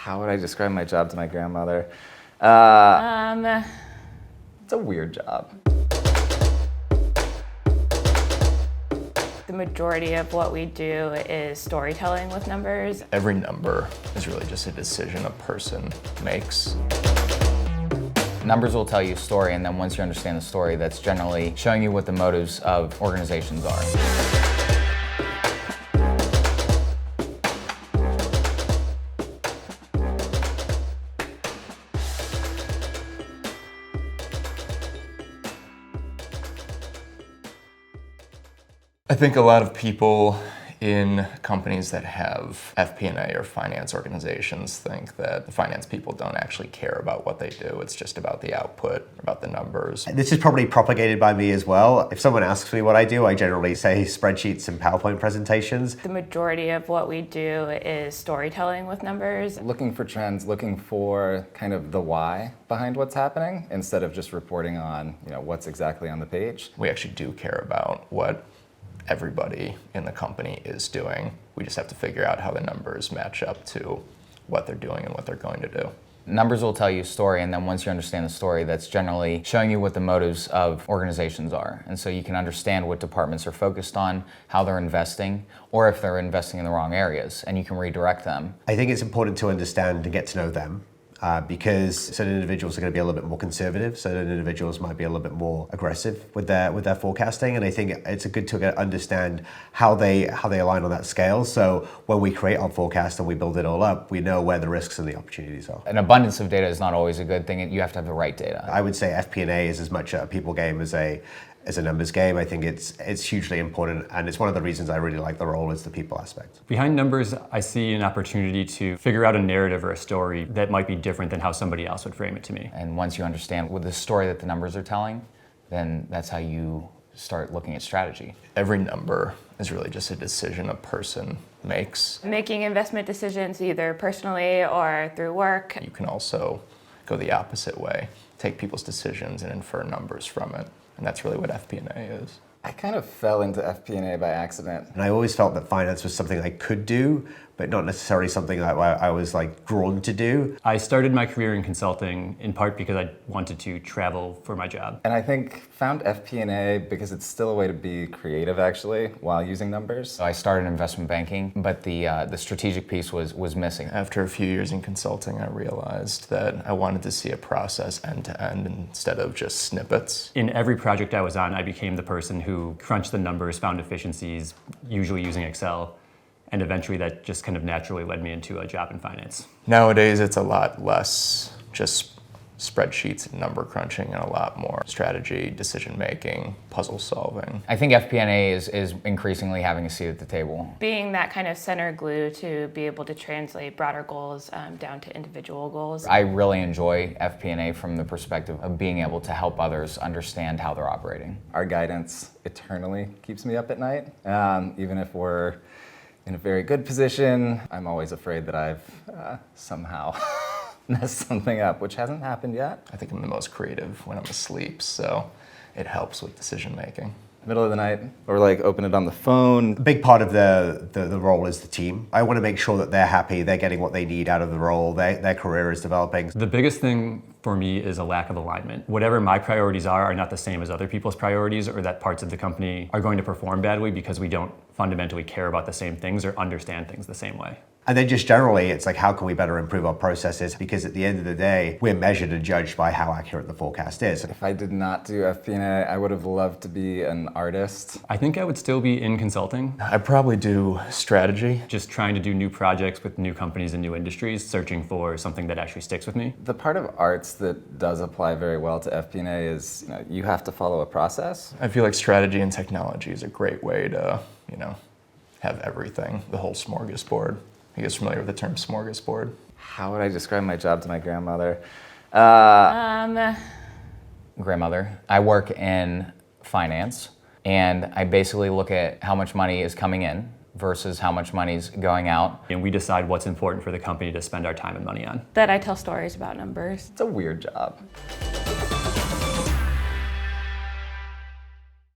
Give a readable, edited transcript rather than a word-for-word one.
How would I describe my job to my grandmother? It's a weird job. The majority of what we do is storytelling with numbers. Every number is really just a decision a person makes. Numbers will tell you a story, and then once you understand the story, that's generally showing you what the motives of organizations are. I think a lot of people in companies that have FP&A or finance organizations think that the finance people don't actually care about what they do. It's just about the output, about the numbers. This is probably propagated by me as well. If someone asks me what I do, I generally say spreadsheets and PowerPoint presentations. The majority of what we do is storytelling with numbers. Looking for trends, looking for kind of the why behind what's happening, instead of just reporting on, what's exactly on the page. We actually do care about what everybody in the company is doing. We just have to figure out how the numbers match up to what they're doing and what they're going to do. Numbers will tell you a story, and then once you understand the story, that's generally showing you what the motives of organizations are. And so you can understand what departments are focused on, how they're investing, or if they're investing in the wrong areas, and you can redirect them. I think it's important to understand and get to know them. Because certain individuals are going to be a little bit more conservative, certain individuals might be a little bit more aggressive with their forecasting, and I think it's good to understand how they align on that scale. So when we create our forecast and we build it all up, we know where the risks and the opportunities are. An abundance of data is not always a good thing. You have to have the right data. I would say FP&A is as much a people game as a numbers game. I think it's hugely important, and it's one of the reasons I really like the role is the people aspect. Behind numbers, I see an opportunity to figure out a narrative or a story that might be different than how somebody else would frame it to me. And once you understand what the story that the numbers are telling, then that's how you start looking at strategy. Every number is really just a decision a person makes. Making investment decisions either personally or through work. You can also go the opposite way, take people's decisions and infer numbers from it. And that's really what FP&A is. I kind of fell into FP&A by accident. And I always felt that finance was something I could do, but not necessarily something that I was drawn to do. I started my career in consulting in part because I wanted to travel for my job. And I think found FP&A because it's still a way to be creative actually while using numbers. So I started investment banking, but the strategic piece was missing. After a few years in consulting, I realized that I wanted to see a process end to end instead of just snippets. In every project I was on, I became the person who crunched the numbers, found efficiencies, usually using Excel. And eventually that just kind of naturally led me into a job in finance. Nowadays, it's a lot less just spreadsheets and number crunching and a lot more strategy, decision making, puzzle solving. I think FP&A is increasingly having a seat at the table. Being that kind of center glue to be able to translate broader goals down to individual goals. I really enjoy FP&A from the perspective of being able to help others understand how they're operating. Our guidance eternally keeps me up at night, even if we're in a very good position. I'm always afraid that I've somehow messed something up, which hasn't happened yet. I think I'm the most creative when I'm asleep, so it helps with decision making. Middle of the night, or open it on the phone. A big part of the role is the team. I want to make sure that they're happy, they're getting what they need out of the role, their career is developing. The biggest thing for me is a lack of alignment. Whatever my priorities are not the same as other people's priorities, or that parts of the company are going to perform badly because we don't fundamentally care about the same things or understand things the same way. And then just generally, it's how can we better improve our processes? Because at the end of the day, we're measured and judged by how accurate the forecast is. If I did not do FP&A, I would have loved to be an artist. I think I would still be in consulting. I probably do strategy. Just trying to do new projects with new companies and new industries, searching for something that actually sticks with me. The part of arts that does apply very well to FP&A is you have to follow a process. I feel like strategy and technology is a great way to, have everything, the whole smorgasbord. You guys familiar with the term smorgasbord? How would I describe my job to my grandmother? Grandmother. I work in finance, and I basically look at how much money is coming in versus how much money's going out. And we decide what's important for the company to spend our time and money on. That I tell stories about numbers. It's a weird job.